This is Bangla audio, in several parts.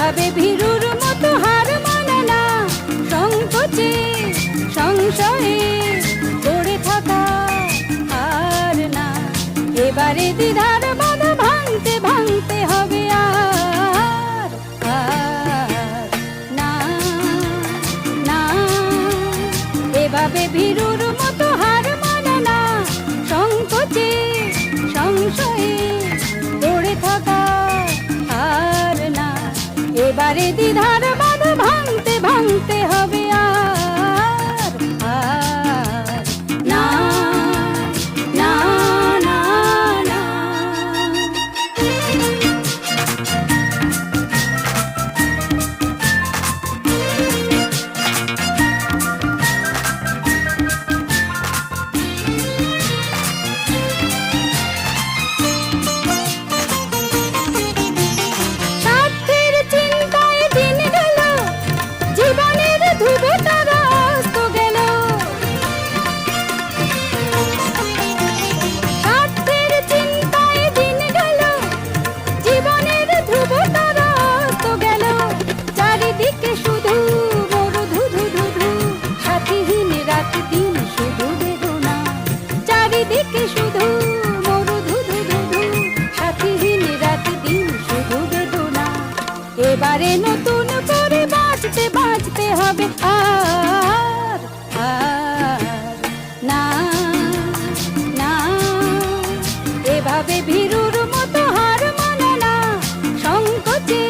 এভাবে ভীরুর মতো হার মানে না, সংকোচে সংশয়ে পড়ে থাকা আর না। এবারে দ্বিধার বাধা ভাঙতে ভাঙতে হবে আর না না। এভাবে ভীরুর মতো হার মানে না, সংকোচে সংশয়ে পড়ে থাকা আর না। এবারে দ্বিধার বাধা ভাঙতে ভাঙতে হবে আর না না না না। স্বার্থের চিন্তায় দিন গেল, জীবনের ধ্রুবতারা অস্ত গেল। স্বার্থের চিন্তায় দিন গেল, জীবনের ধ্রুবতারা অস্ত গেল। চারিদিকে শুধু মরু ধুধু ধুধু, সাথীহীন রাত দিন শুধু বেদনা। চারিদিকে শুধু মরু ধুধু ধুধু, সাথীহীন রাত দিন শুধু বেদনা। এবারে নতুন করে বাঁচতে বাঁচতে হবে আর না না। এভাবে ভীরুর মতো হার মানে না, সংকোচে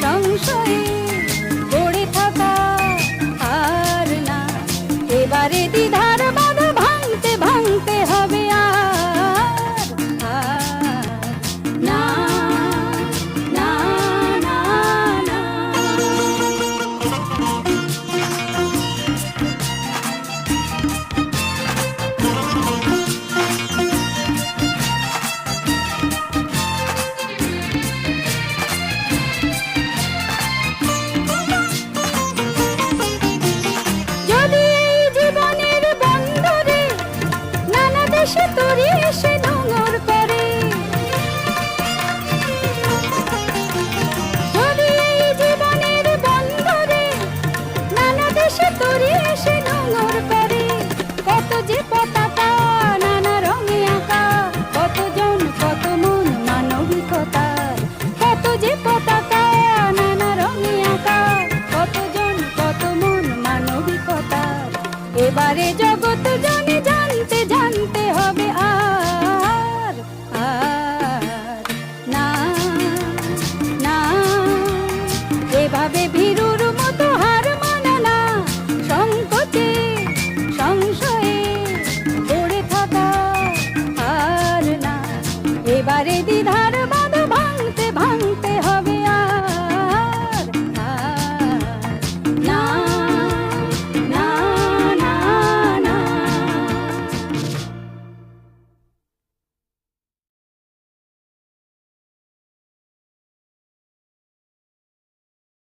সংশয়ে পড়ে থাকা আর না। এবারে দ্বিধার বাধা ভাঙতে ভাঙতে হবে আর না না না না। যদি এই জীবনের বন্দরে নানা দেশে তরি এসে নোঙর করে, যদি এই জীবনের বন্দরে নানা দেশে তরি এসে নোঙর করে। কত যে পতাকা নানা রঙে আঁকা, কতজন কত মন মানবিকতার। কত যে পতাকা নানা রঙে আঁকা, কতজন কত মন মানবিকতার। এবারে জগৎ জানে জানতে জানতে হবে আর না না। এভাবে